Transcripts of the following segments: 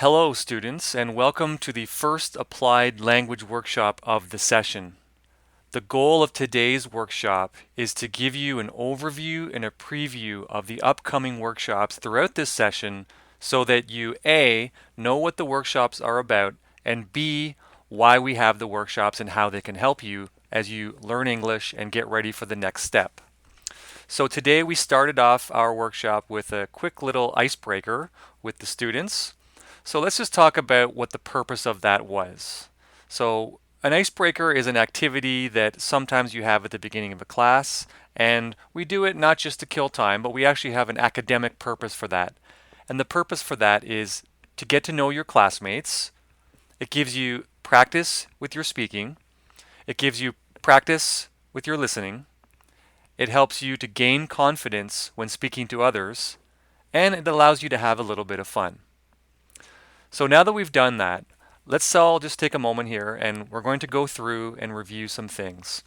Hello, students, and welcome to the first applied language workshop of the session. The goal of today's workshop is to give you an overview and a preview of the upcoming workshops throughout this session so that you A, know what the workshops are about, and B, why we have the workshops and how they can help you as you learn English and get ready for the next step. So today we started off our workshop with a quick little icebreaker with the students. So let's just talk about what the purpose of that was. So an icebreaker is an activity that sometimes you have at the beginning of a class, and we do it not just to kill time, but we actually have an academic purpose for that. And the purpose for that is to get to know your classmates. It gives you practice with your speaking. It gives you practice with your listening. It helps you to gain confidence when speaking to others, and it allows you to have a little bit of fun. So now that we've done that, let's all just take a moment here and we're going to go through and review some things.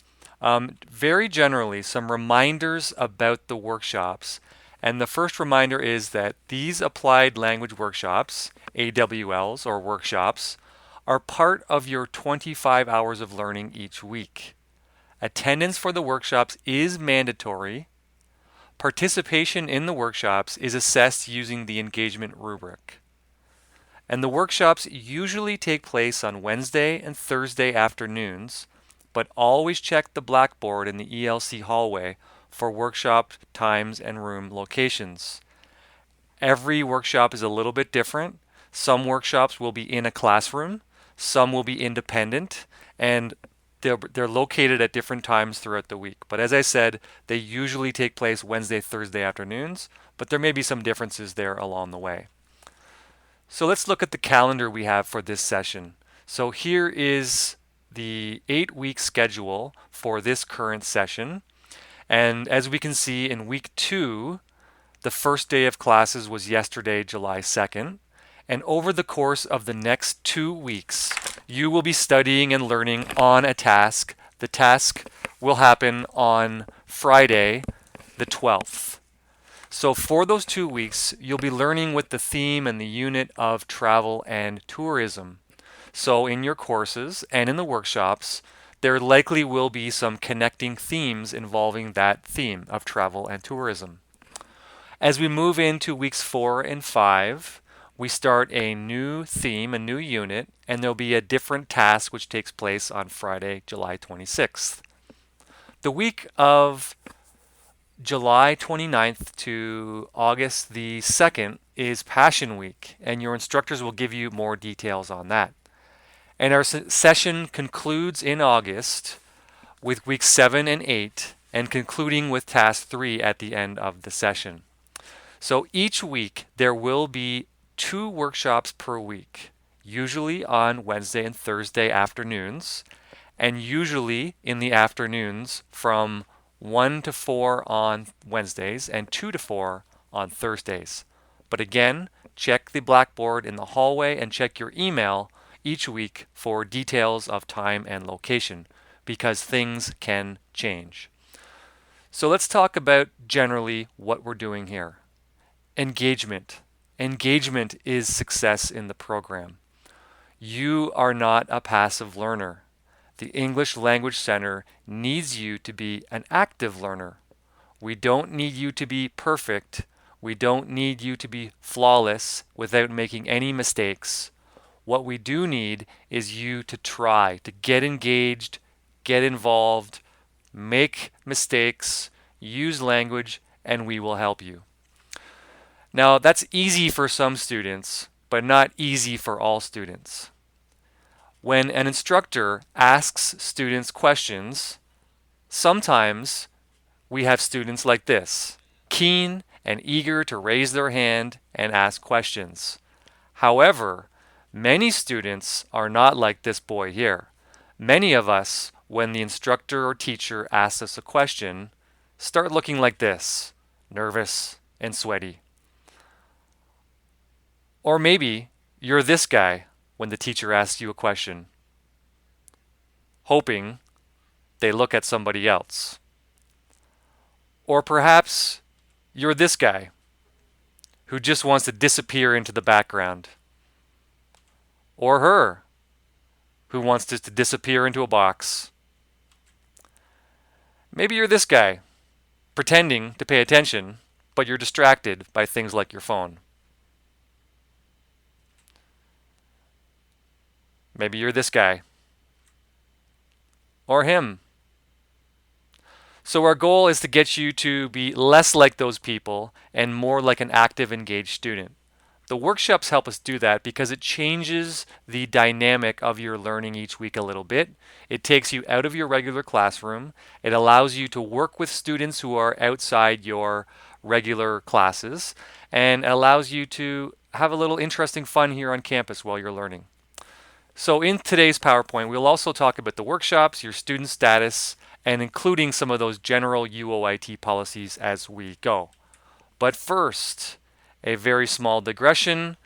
Very generally, some reminders about the workshops. And the first reminder is that these applied language workshops, AWLs or workshops, are part of your 25 hours of learning each week. Attendance for the workshops is mandatory. Participation in the workshops is assessed using the engagement rubric. And the workshops usually take place on Wednesday and Thursday afternoons, but always check the blackboard in the ELC hallway for workshop times and room locations. Every workshop is a little bit different. Some workshops will be in a classroom, some will be independent, and they're located at different times throughout the week. But as I said, they usually take place Wednesday, Thursday afternoons, but there may be some differences there along the way. So let's look at the calendar we have for this session. So here is the 8-week schedule for this current session. And as we can see in week 2, the first day of classes was yesterday, July 2nd. And over the course of the next 2 weeks, you will be studying and learning on a task. The task will happen on Friday, the 12th. So for those 2 weeks, you'll be learning with the theme and the unit of travel and tourism. So in your courses and in the workshops, there likely will be some connecting themes involving that theme of travel and tourism. As we move into weeks 4 and 5, we start a new theme, a new unit, and there'll be a different task which takes place on Friday, July 26th. The week of July 29th to August the 2nd is Passion Week, and your instructors will give you more details on that. And our session concludes in August with weeks 7 and 8, and concluding with task 3 at the end of the session. So each week there will be 2 workshops per week, usually on Wednesday and Thursday afternoons, and usually in the afternoons from 1 to 4 on Wednesdays and 2 to 4 on Thursdays. But again, check the blackboard in the hallway and check your email each week for details of time and location because things can change. So let's talk about generally what we're doing here. Engagement. Engagement is success in the program. You are not a passive learner. The English Language Center needs you to be an active learner. We don't need you to be perfect. We don't need you to be flawless without making any mistakes. What we do need is you to try, to get engaged, get involved, make mistakes, use language, and we will help you. Now, that's easy for some students, but not easy for all students. When an instructor asks students questions, sometimes we have students like this, keen and eager to raise their hand and ask questions. However, many students are not like this boy here. Many of us, when the instructor or teacher asks us a question, start looking like this, nervous and sweaty. Or maybe you're this guy when the teacher asks you a question, hoping they look at somebody else. Or perhaps you're this guy who just wants to disappear into the background. or her, who wants just to disappear into a box. Maybe you're this guy, pretending to pay attention, but you're distracted by things like your phone. Maybe you're this guy, or him. So our goal is to get you to be less like those people and more like an active, engaged student. The workshops help us do that because it changes the dynamic of your learning each week a little bit. It takes you out of your regular classroom. It allows you to work with students who are outside your regular classes and allows you to have a little interesting fun here on campus while you're learning. So in today's PowerPoint, we'll also talk about the workshops, your student status, and including some of those general UOIT policies as we go. But first, a very small digression,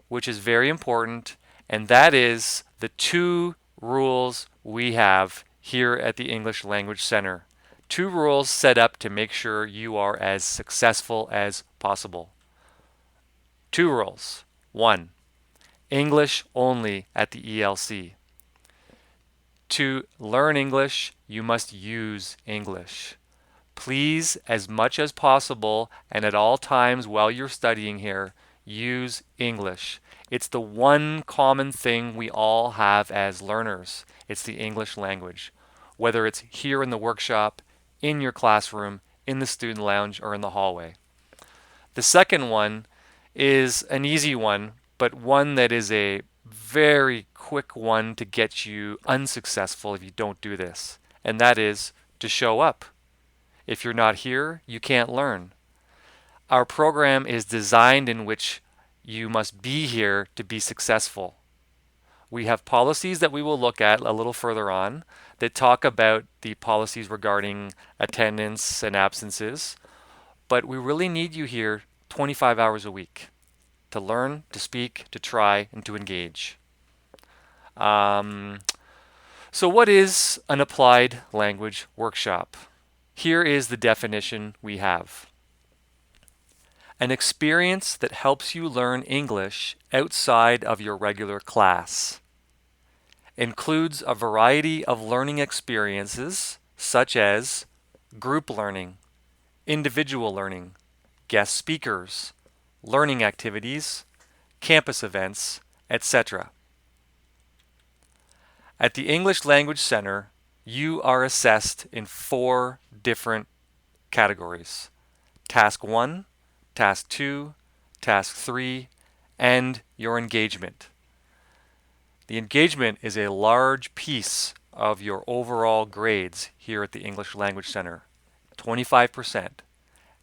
which is very important, and that is the 2 rules we have here at the English Language Center. 2 rules set up to make sure you are as successful as possible. 2 rules. 1. English only at the ELC. To learn English, you must use English. Please, as much as possible and at all times while you're studying here, use English. It's the one common thing we all have as learners. It's the English language. Whether it's here in the workshop, in your classroom, in the student lounge, or in the hallway. The second one is an easy one, but one that is a very quick one to get you unsuccessful if you don't do this. And that is to show up. If you're not here, you can't learn. Our program is designed in which you must be here to be successful. We have policies that we will look at a little further on that talk about the policies regarding attendance and absences, but we really need you here 25 hours a week to learn, to speak, to try, and to engage. So what is an applied language workshop? Here is the definition we have. An experience that helps you learn English outside of your regular class. Includes a variety of learning experiences such as group learning, individual learning, guest speakers, learning activities, campus events, etc. At the English Language Center, you are assessed in 4 different categories. Task 1, Task 2, Task 3, and your engagement. The engagement is a large piece of your overall grades here at the English Language Center. 25%.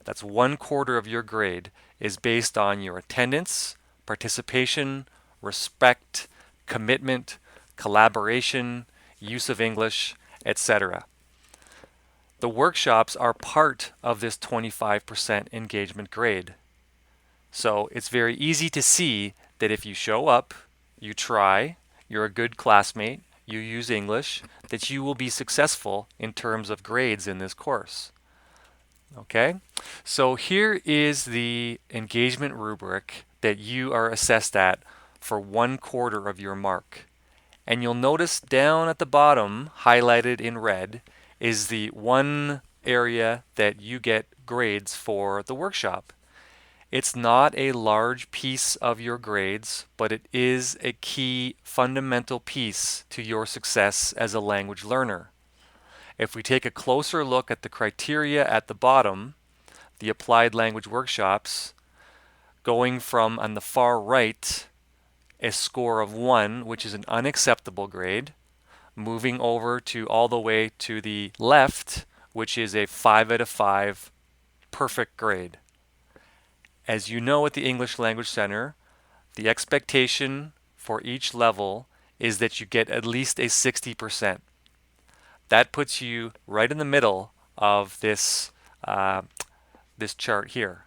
That's 1/4 of your grade is based on your attendance, participation, respect, commitment, collaboration, use of English, etc. The workshops are part of this 25% engagement grade. So it's very easy to see that if you show up, you try, you're a good classmate, you use English, that you will be successful in terms of grades in this course. Okay, so here is the engagement rubric that you are assessed at for 1/4 of your mark. And you'll notice down at the bottom, highlighted in red, is the one area that you get grades for the workshop. It's not a large piece of your grades, but it is a key fundamental piece to your success as a language learner. If we take a closer look at the criteria at the bottom, the applied language workshops, going from on the far right, a score of 1, which is an unacceptable grade, moving over to all the way to the left, which is a 5 out of 5 perfect grade. As you know at the English Language Center, the expectation for each level is that you get at least a 60%. That puts you right in the middle of this chart here.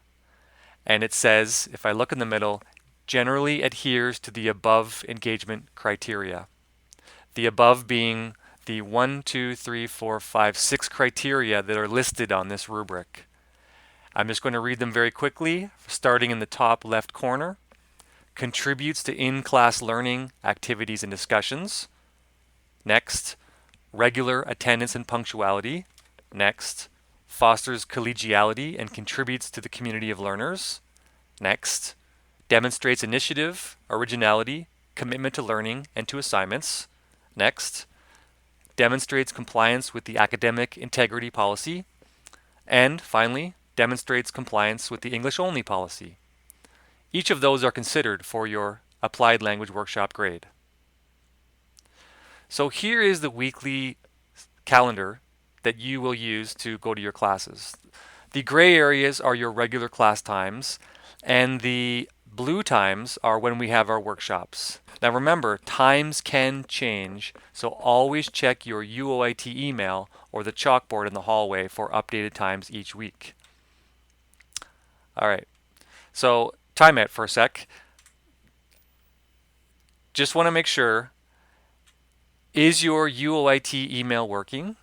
And it says, if I look in the middle, generally adheres to the above engagement criteria. The above being the 1, 2, 3, 4, 5, 6 criteria that are listed on this rubric. I'm just going to read them very quickly, starting in the top left corner. contributes to in-class learning, activities, and discussions. Next, regular attendance and punctuality. Next, fosters collegiality and contributes to the community of learners. Next, demonstrates initiative, originality, commitment to learning and to assignments. Next, demonstrates compliance with the academic integrity policy. And finally, demonstrates compliance with the English-only policy. Each of those are considered for your Applied Language Workshop grade. So here is the weekly calendar that you will use to go to your classes. The gray areas are your regular class times, and the blue times are when we have our workshops. Now remember, times can change, so always check your UOIT email or the chalkboard in the hallway for updated times each week. All right, so time it for a sec. Just want to make sure, is your UOIT email working?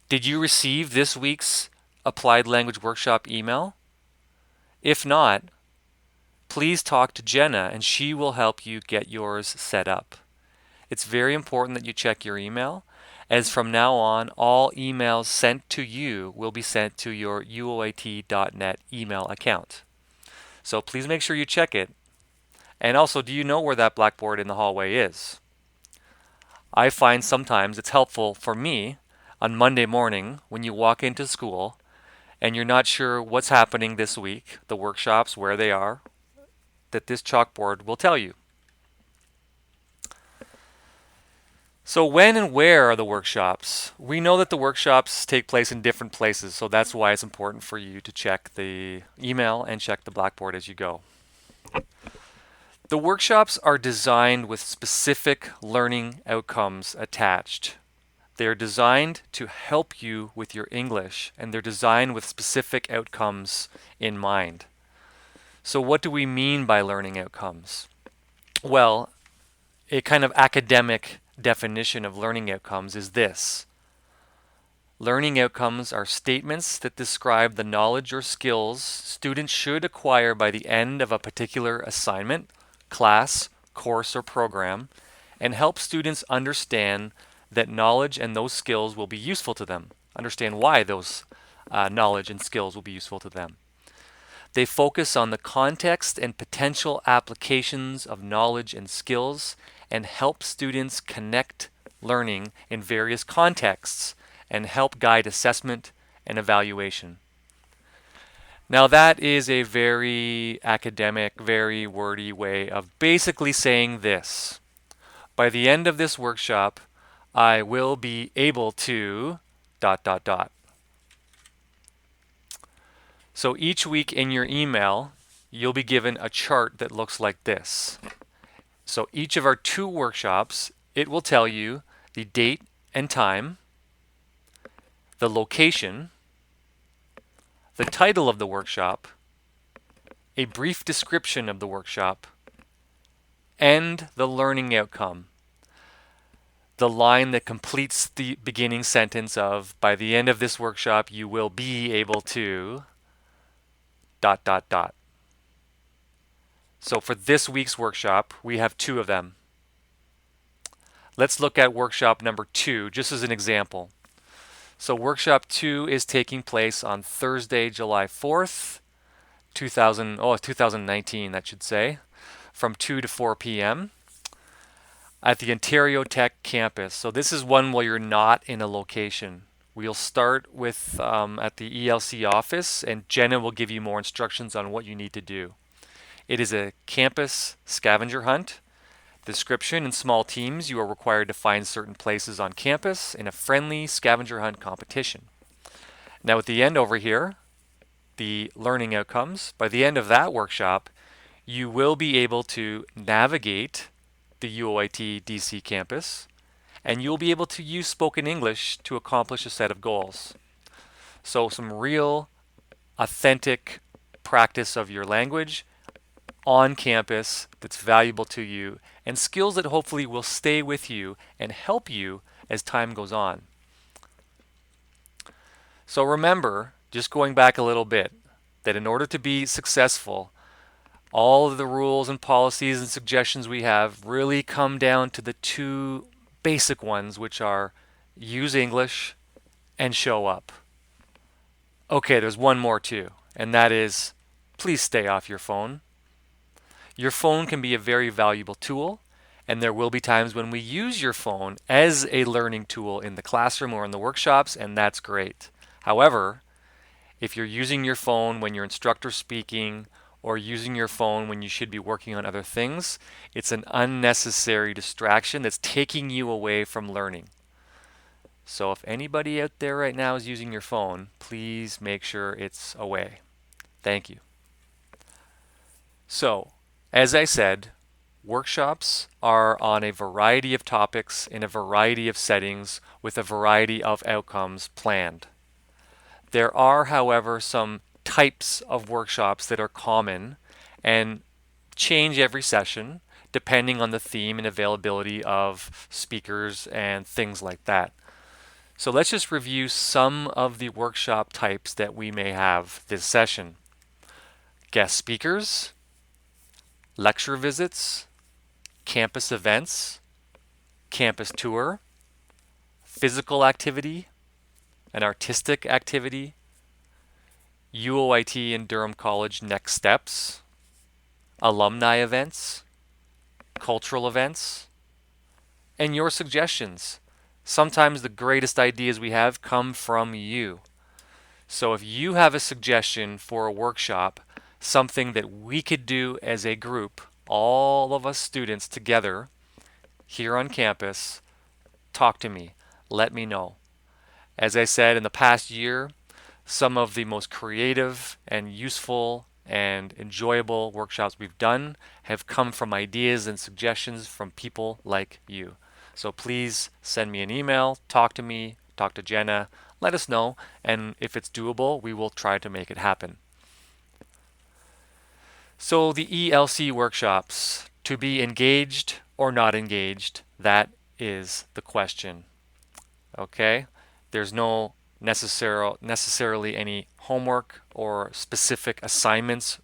Did you receive this week's Applied Language Workshop email? If not, please talk to Jenna and she will help you get yours set up. It's very important that you check your email, as from now on, all emails sent to you will be sent to your uoit.net email account. So please make sure you check it. And also, do you know where that blackboard in the hallway is? I find sometimes it's helpful for me on Monday morning when you walk into school and you're not sure what's happening this week, the workshops, where they are, that this chalkboard will tell you. So when and where are the workshops? We know that the workshops take place in different places, so that's why it's important for you to check the email and check the blackboard as you go. The workshops are designed with specific learning outcomes attached. They're designed to help you with your English, and they're designed with specific outcomes in mind. So what do we mean by learning outcomes? Well, a kind of academic definition of learning outcomes is this. Learning outcomes are statements that describe the knowledge or skills students should acquire by the end of a particular assignment, class, course, or program, and help students understand that knowledge and those skills will be useful to them. Understand why those knowledge and skills will be useful to them. They focus on the context and potential applications of knowledge and skills and help students connect learning in various contexts and help guide assessment and evaluation. Now that is a very academic, very wordy way of basically saying this. By the end of this workshop, I will be able to ... So each week in your email, you'll be given a chart that looks like this. So each of our 2 workshops, it will tell you the date and time, the location, the title of the workshop, a brief description of the workshop, and the learning outcome. The line that completes the beginning sentence of, by the end of this workshop, you will be able to ... So for this week's workshop, we have 2 of them. Let's look at workshop number 2, just as an example. So workshop 2 is taking place on Thursday, July 4th, 2019, that should say, from 2 to 4 p.m. at the Ontario Tech campus. So this is one where you're not in a location. We'll start with at the ELC office, and Jenna will give you more instructions on what you need to do. It is a campus scavenger hunt. Description: in small teams, you are required to find certain places on campus in a friendly scavenger hunt competition. Now at the end over here, the learning outcomes. By the end of that workshop, you will be able to navigate the UOIT DC campus, and you'll be able to use spoken English to accomplish a set of goals. So some real, authentic practice of your language on campus that's valuable to you, and skills that hopefully will stay with you and help you as time goes on. So remember, just going back a little bit, that in order to be successful, All of the rules and policies and suggestions we have really come down to the two basic ones, which are use English and show up. Okay, there's one more too, and that is please stay off your phone. Your phone can be a very valuable tool, and there will be times when we use your phone as a learning tool in the classroom or in the workshops, and that's great. However, if you're using your phone when your instructor's speaking or using your phone when you should be working on other things, it's an unnecessary distraction that's taking you away from learning. So if anybody out there right now is using your phone, please make sure it's away. Thank you. So, as I said, workshops are on a variety of topics in a variety of settings with a variety of outcomes planned. There are, however, some types of workshops that are common and change every session depending on the theme and availability of speakers and things like that. So let's just review some of the workshop types that we may have this session. Guest speakers, lecture visits, campus events, campus tour, physical activity, an artistic activity, UOIT and Durham College next steps, alumni events, cultural events, and your suggestions. Sometimes the greatest ideas we have come from you. So if you have a suggestion for a workshop, something that we could do as a group, all of us students together here on campus, talk to me. Let me know. As I said, in the past year, some of the most creative and useful and enjoyable workshops we've done have come from ideas and suggestions from people like you. So please send me an email, talk to me, talk to Jenna, let us know, and if it's doable, we will try to make it happen. So the ELC workshops, to be engaged or not engaged, that is the question. Okay? There's no necessarily any homework or specific assignments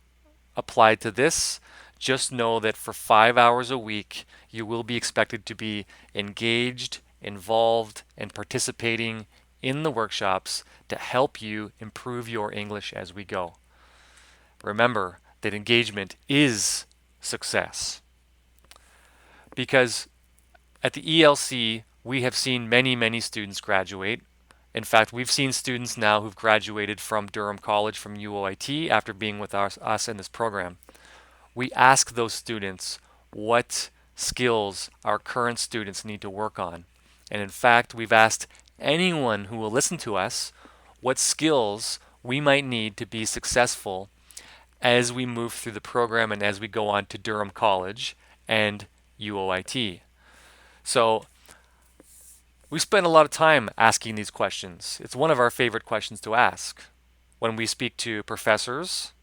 applied to this. Just know that for 5 hours a week, you will be expected to be engaged, involved, and participating in the workshops to help you improve your English as we go. Remember that engagement is success. Because at the ELC, we have seen many students graduate. In fact, we've seen students now who've graduated from Durham College, from UOIT, after being with us in this program. We ask those students what skills our current students need to work on. And in fact, we've asked anyone who will listen to us what skills we might need to be successful as we move through the program and as we go on to Durham College and UOIT. So we spend a lot of time asking these questions. It's one of our favorite questions to ask when we speak to professors,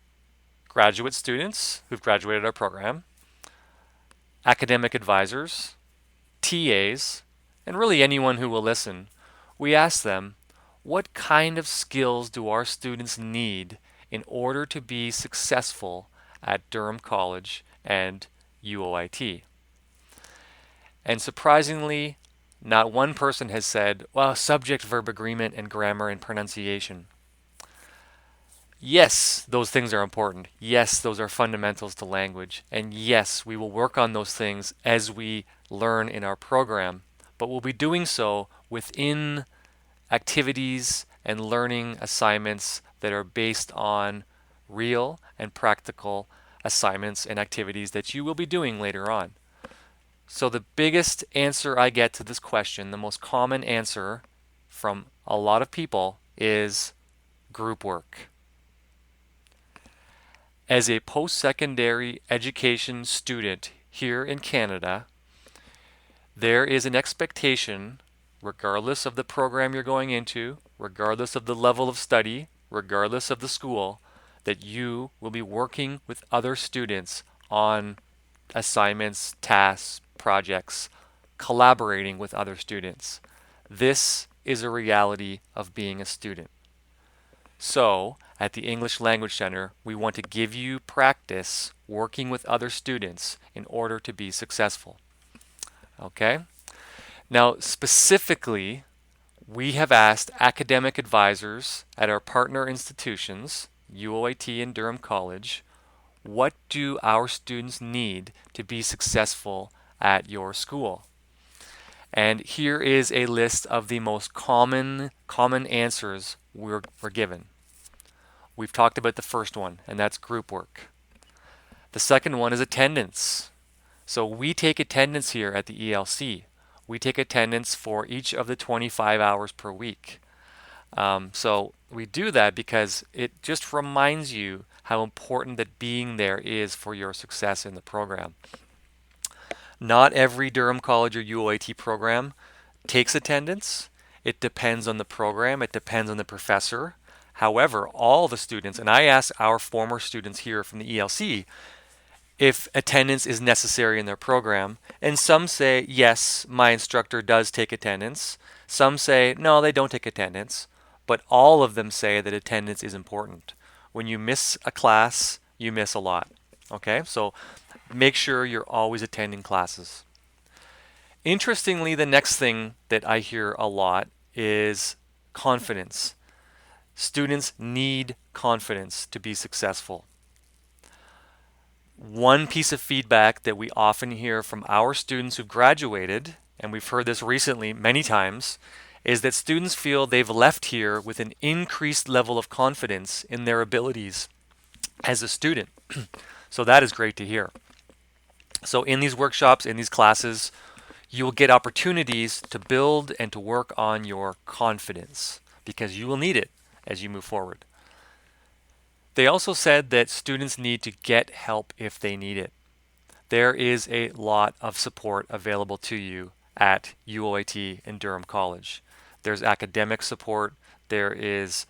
graduate students who've graduated our program, academic advisors, TAs, and really anyone who will listen. We ask them, what kind of skills do our students need in order to be successful at Durham College and UOIT? And surprisingly, not one person has said, well, subject verb agreement and grammar and pronunciation. Yes, those things are important. Yes, those are fundamentals to language. And yes, we will work on those things as we learn in our program. But we'll be doing so within activities and learning assignments that are based on real and practical assignments and activities that you will be doing later on. So the biggest answer I get to this question, the most common answer from a lot of people, is group work. As a post-secondary education student here in Canada, there is an expectation, regardless of the program you're going into, regardless of the level of study, regardless of the school, that you will be working with other students on assignments, tasks, projects, collaborating with other students. This is a reality of being a student. So, at the English Language Center, we want to give you practice working with other students in order to be successful. Okay? Now, specifically, we have asked academic advisors at our partner institutions, UOAT and Durham College, what do our students need to be successful at your school? And here is a list of the most common answers we're given. We've talked about the first one, and that's group work. The second one is attendance. So we take attendance here at the ELC. We take attendance for each of the 25 hours per week. So we do that because it just reminds you how important that being there is for your success in the program. Not every Durham College or UOAT program takes attendance. It depends on the program. It depends on the professor. However, all the students, and I asked our former students here from the ELC if attendance is necessary in their program, and some say, yes, my instructor does take attendance. Some say, no, they don't take attendance, but all of them say that attendance is important. When you miss a class, you miss a lot. Okay, so make sure you're always attending classes. Interestingly, the next thing that I hear a lot is confidence. Students need confidence to be successful. One piece of feedback that we often hear from our students who've graduated, and we've heard this recently many times, is that students feel they've left here with an increased level of confidence in their abilities as a student. So that is great to hear. So in these workshops, in these classes, you will get opportunities to build and to work on your confidence because you will need it as you move forward. They also said that students need to get help if they need it. There is a lot of support available to you at UOAT and Durham College. There's academic support, there is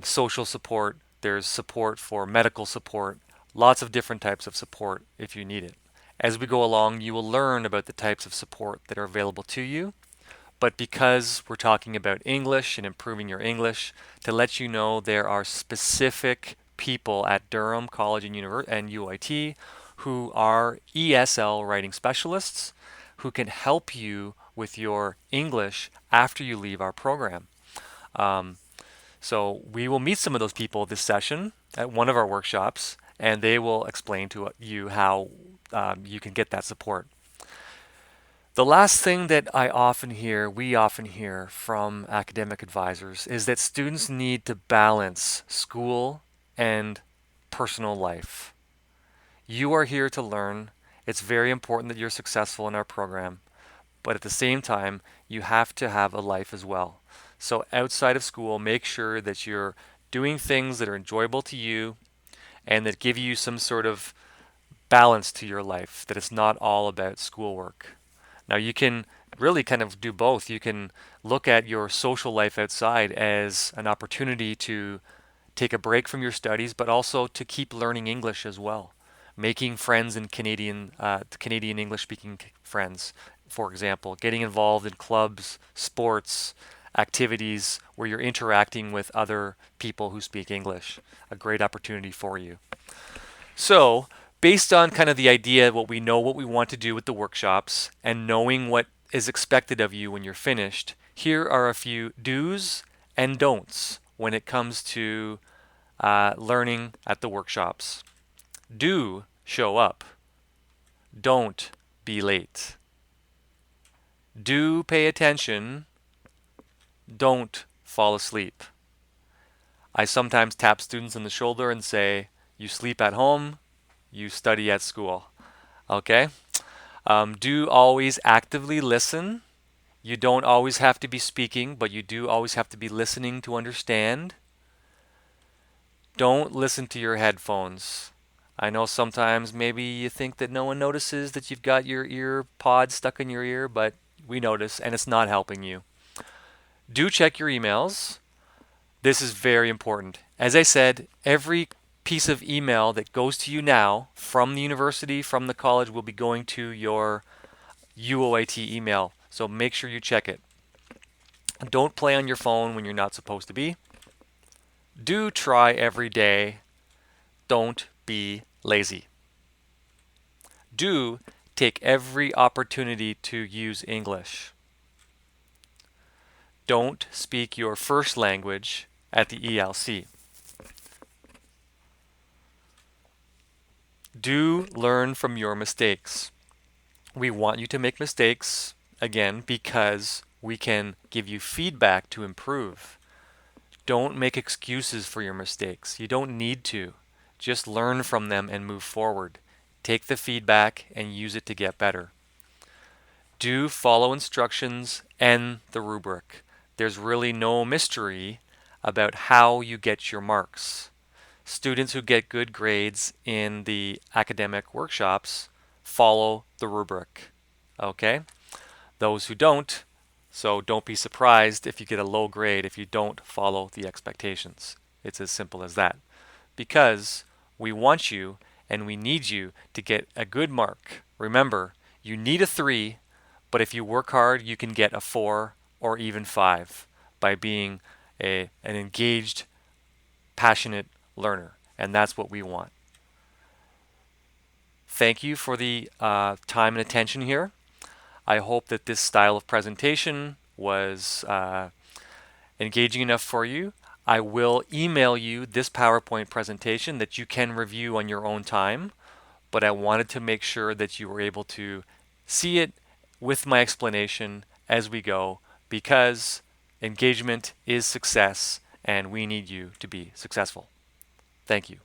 social support, there's support for medical support, lots of different types of support if you need it. As we go along, you will learn about the types of support that are available to you. But because we're talking about English and improving your English, to let you know there are specific people at Durham College and UOAT who are ESL writing specialists who can help you with your English after you leave our program. So we will meet some of those people this session at one of our workshops, and they will explain to you how you can get that support. The last thing that we often hear from academic advisors is that students need to balance school and personal life. You are here to learn. It's very important that you're successful in our program, but at the same time, you have to have a life as well. So outside of school, make sure that you're doing things that are enjoyable to you and that give you some sort of balance to your life, that it's not all about schoolwork. Now you can really kind of do both. You can look at your social life outside as an opportunity to take a break from your studies, but also to keep learning English as well. Making friends in Canadian English-speaking friends, for example, getting involved in clubs, sports, activities where you're interacting with other people who speak English. A great opportunity for you. So, based on kind of the idea of what we want to do with the workshops and knowing what is expected of you when you're finished, here are a few do's and don'ts when it comes to learning at the workshops. Do show up. Don't be late. Do pay attention. Don't fall asleep. I sometimes tap students on the shoulder and say, you sleep at home, you study at school. Okay? Do always actively listen. You don't always have to be speaking, but you do always have to be listening to understand. Don't listen to your headphones. I know sometimes maybe you think that no one notices that you've got your ear pod stuck in your ear, but we notice and it's not helping you. Do check your emails. This is very important. As I said, every piece of email that goes to you now from the university, from the college, will be going to your UOAT email. So make sure you check it. Don't play on your phone when you're not supposed to be. Do try every day. Don't be lazy. Do take every opportunity to use English. Don't speak your first language at the ELC. Do learn from your mistakes. We want you to make mistakes, again, because we can give you feedback to improve. Don't make excuses for your mistakes. You don't need to. Just learn from them and move forward. Take the feedback and use it to get better. Do follow instructions and the rubric. There's really no mystery about how you get your marks. Students who get good grades in the academic workshops follow the rubric. Okay? Those who don't, so don't be surprised if you get a low grade if you don't follow the expectations. It's as simple as that. Because we want you and we need you to get a good mark. Remember, you need a 3, but if you work hard, you can get a 4 or even 5 by being an engaged, passionate learner. And that's what we want. Thank you for the time and attention here. I hope that this style of presentation was engaging enough for you. I will email you this PowerPoint presentation that you can review on your own time, but I wanted to make sure that you were able to see it with my explanation as we go, because engagement is success and we need you to be successful. Thank you.